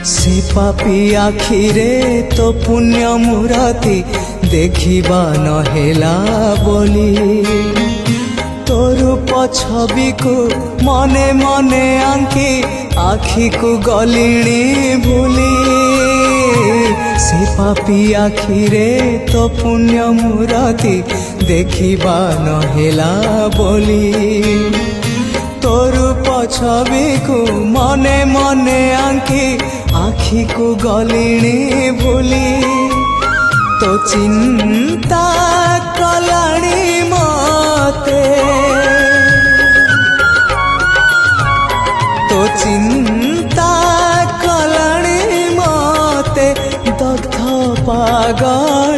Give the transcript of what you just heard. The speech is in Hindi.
से पापी आखिरे तो पुण्य मुराती देखिबा नहेला बोली तोर छवि को मने मने आंकी आखि को गलिणी भूली से पापी आखिरे तो पुण्य मुराती देखिबा नहेला बोली तोर छवि को मने मने आंकी आखि को गलिणी भूली तो चिंता कलाणी मते तो चिंता कलाणी मते दग्ध पागल